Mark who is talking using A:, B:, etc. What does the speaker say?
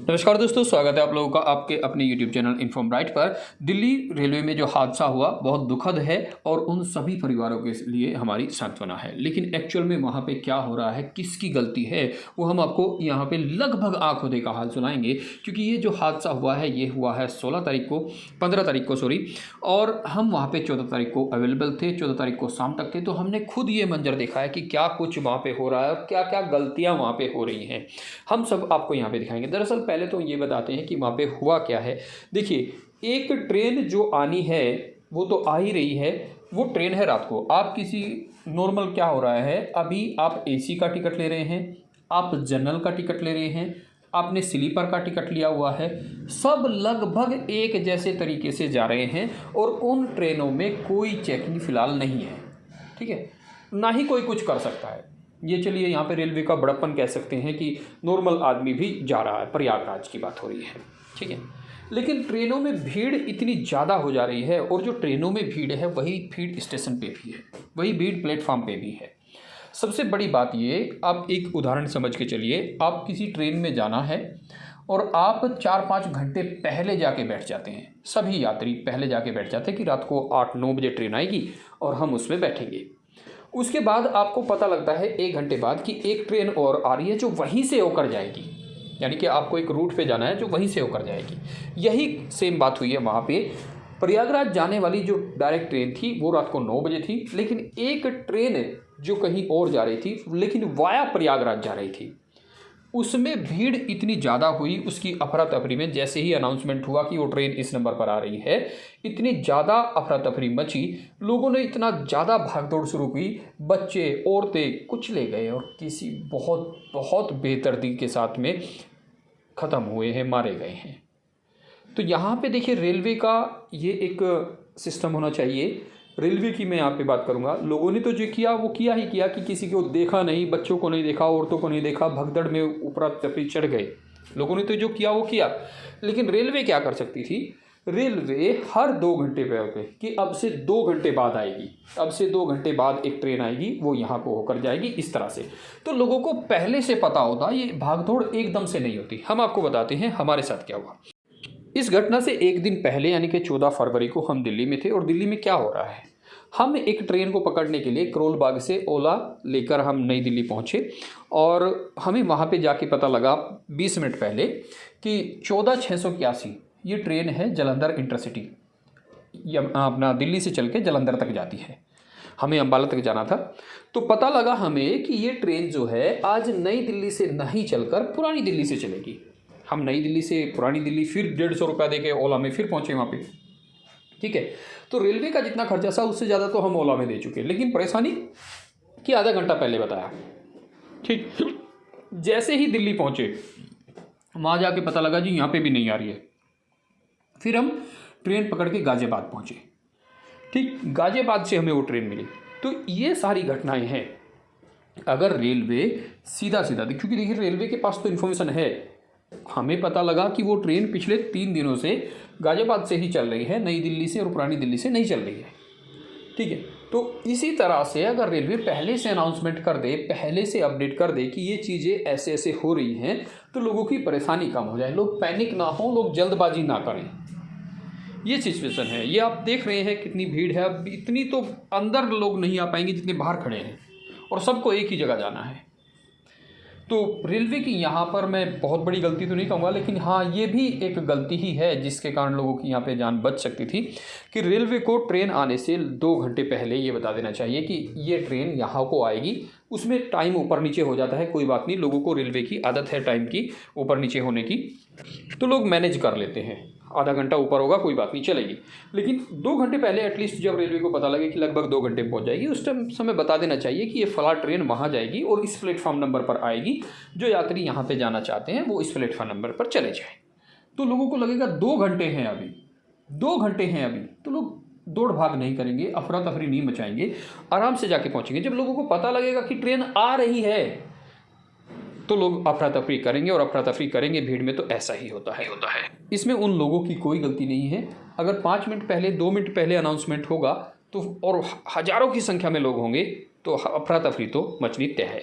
A: नमस्कार दोस्तों, स्वागत है आप लोगों का आपके अपने YouTube चैनल इन्फॉर्म राइट पर। दिल्ली रेलवे में जो हादसा हुआ बहुत दुखद है और उन सभी परिवारों के लिए हमारी सांत्वना है। लेकिन एक्चुअल में वहाँ पे क्या हो रहा है, किसकी गलती है, वो हम आपको यहाँ पे लगभग आंखों देखा हाल सुनाएंगे। क्योंकि ये जो हादसा हुआ है ये हुआ है 15 तारीख को और हम वहाँ पर 14 तारीख को अवेलेबल थे, 14 तारीख को शाम तक थे। तो हमने खुद ये मंजर देखा है कि क्या कुछ वहाँ पर हो रहा है और क्या क्या गलतियाँ वहाँ पर हो रही हैं, हम सब आपको यहाँ पर दिखाएंगे। दरअसल पहले तो ये बताते हैं कि वहाँ पे हुआ क्या है। देखिए, एक ट्रेन जो आनी है वो तो आ ही रही है। वो ट्रेन है रात को। आप किसी नॉर्मल क्या हो रहा है, अभी आप एसी का टिकट ले रहे हैं, आप जनरल का टिकट ले रहे हैं, आपने स्लीपर का टिकट लिया हुआ है, सब लगभग एक जैसे तरीके से जा रहे हैं और उन ट्रेनों में कोई चेकिंग फ़िलहाल नहीं है। ठीक है, ना ही कोई कुछ कर सकता है। ये चलिए यहाँ पे रेलवे का बड़प्पन कह सकते हैं कि नॉर्मल आदमी भी जा रहा है, प्रयागराज की बात हो रही है। ठीक है, लेकिन ट्रेनों में भीड़ इतनी ज़्यादा हो जा रही है और जो ट्रेनों में भीड़ है वही भीड़ स्टेशन पे भी है, वही भीड़ प्लेटफॉर्म पे भी है। सबसे बड़ी बात ये, आप एक उदाहरण समझ के चलिए। आप किसी ट्रेन में जाना है और आप 4-5 घंटे पहले जाके बैठ जाते हैं। सभी यात्री पहले जाके बैठ जाते हैं कि रात को 8-9 बजे ट्रेन आएगी और हम उसमें बैठेंगे। उसके बाद आपको पता लगता है 1 घंटे बाद कि एक ट्रेन और आ रही है जो वहीं से होकर जाएगी, यानी कि आपको एक रूट पे जाना है जो वहीं से होकर जाएगी। यही सेम बात हुई है वहाँ पे। प्रयागराज जाने वाली जो डायरेक्ट ट्रेन थी वो रात को 9 बजे थी, लेकिन एक ट्रेन जो कहीं और जा रही थी लेकिन वाया प्रयागराज जा रही थी, उसमें भीड़ इतनी ज़्यादा हुई। उसकी अफरा तफरी में जैसे ही अनाउंसमेंट हुआ कि वो ट्रेन इस नंबर पर आ रही है, इतनी ज़्यादा अफरा तफरी मची, लोगों ने इतना ज़्यादा भागदौड़ शुरू की, बच्चे औरतें कुचले गए और किसी बहुत बहुत बेदर्दी के साथ में ख़त्म हुए हैं, मारे गए हैं। तो यहाँ पे देखिए, रेलवे का ये एक सिस्टम होना चाहिए। रेलवे की मैं यहाँ पे बात करूँगा। लोगों ने तो जो किया वो किया ही किया कि किसी को देखा नहीं, बच्चों को नहीं देखा, औरतों को नहीं देखा, भगदड़ में ऊपर तपी चढ़ गए। लोगों ने तो जो किया वो किया। लेकिन रेलवे क्या कर सकती थी? रेलवे हर 2 घंटे पे होते कि अब से 2 घंटे बाद आएगी, अब से 2 घंटे बाद एक ट्रेन आएगी, वो यहाँ को होकर जाएगी, इस तरह से। तो लोगों को पहले से पता होता। ये भागदौड़ एकदम से नहीं होती। हम आपको बताते हैं हमारे साथ क्या हुआ। इस घटना से एक दिन पहले यानी कि 14 फरवरी को हम दिल्ली में थे। और दिल्ली में क्या हो रहा है, हम एक ट्रेन को पकड़ने के लिए करोल बाग से ओला लेकर हम नई दिल्ली पहुंचे और हमें वहां पे जाके पता लगा 20 मिनट पहले कि 14,681 ये ट्रेन है जालंधर इंटरसिटी, अपना दिल्ली से चल के जालंधर तक जाती है। हमें अम्बाला तक जाना था। तो पता लगा हमें कि ये ट्रेन जो है आज नई दिल्ली से नहीं चलकर पुरानी दिल्ली से चलेगी। हम नई दिल्ली से पुरानी दिल्ली फिर 150 रुपया दे के ओला में फिर पहुँचे वहाँ पे। ठीक है, तो रेलवे का जितना खर्चा था उससे ज़्यादा तो हम ओला में दे चुके। लेकिन परेशानी कि आधा घंटा पहले बताया। ठीक, जैसे ही दिल्ली पहुँचे वहाँ जाके पता लगा जी यहाँ पे भी नहीं आ रही है। फिर हम ट्रेन पकड़ के गाज़ियाबाद पहुँचे। ठीक, गाज़ियाबाद से हमें वो ट्रेन मिली। तो ये सारी घटनाएं हैं। अगर रेलवे सीधा क्योंकि देखिए रेलवे के पास तो इन्फॉर्मेशन है। हमें पता लगा कि वो ट्रेन पिछले 3 दिनों से गाज़ियाबाद से ही चल रही है, नई दिल्ली से और पुरानी दिल्ली से नहीं चल रही है। ठीक है, तो इसी तरह से अगर रेलवे पहले से अनाउंसमेंट कर दे, पहले से अपडेट कर दे कि ये चीज़ें ऐसे ऐसे हो रही हैं, तो लोगों की परेशानी कम हो जाए, लोग पैनिक ना हो, लोग जल्दबाजी ना करें। ये सिचुएशन है। ये आप देख रहे हैं कितनी भीड़ है। अब इतनी तो अंदर लोग नहीं आ पाएंगे जितने बाहर खड़े हैं और सबको एक ही जगह जाना है। तो रेलवे की यहाँ पर मैं बहुत बड़ी गलती तो नहीं कहूँगा, लेकिन हाँ ये भी एक गलती ही है जिसके कारण लोगों की यहाँ पे जान बच सकती थी कि रेलवे को ट्रेन आने से 2 घंटे पहले ये बता देना चाहिए कि ये ट्रेन यहाँ को आएगी। उसमें टाइम ऊपर नीचे हो जाता है, कोई बात नहीं, लोगों को रेलवे की आदत है टाइम की ऊपर नीचे होने की, तो लोग मैनेज कर लेते हैं। आधा घंटा ऊपर होगा कोई बात नहीं, चलेगी। लेकिन 2 घंटे पहले एटलीस्ट जब रेलवे को पता लगे कि लगभग 2 घंटे पहुंच जाएगी, उस टाइम समय बता देना चाहिए कि ये फला ट्रेन वहां जाएगी और इस प्लेटफॉर्म नंबर पर आएगी। जो यात्री यहाँ पे जाना चाहते हैं वो इस प्लेटफॉर्म नंबर पर चले जाएँ। तो लोगों को लगेगा 2 घंटे हैं अभी, 2 घंटे हैं अभी, तो लोग दौड़ भाग नहीं करेंगे, अफरा तफरी नहीं मचाएंगे, आराम से जाके पहुँचेंगे। जब लोगों को पता लगेगा कि ट्रेन आ रही है तो लोग अफरा तफरी करेंगे और अफरा तफरी करेंगे भीड़ में, तो ऐसा ही होता है। इसमें उन लोगों की कोई गलती नहीं है। अगर 5 मिनट पहले 2 मिनट पहले अनाउंसमेंट होगा तो और हज़ारों की संख्या में लोग होंगे तो अफरा तफरी तो मचनी तय है।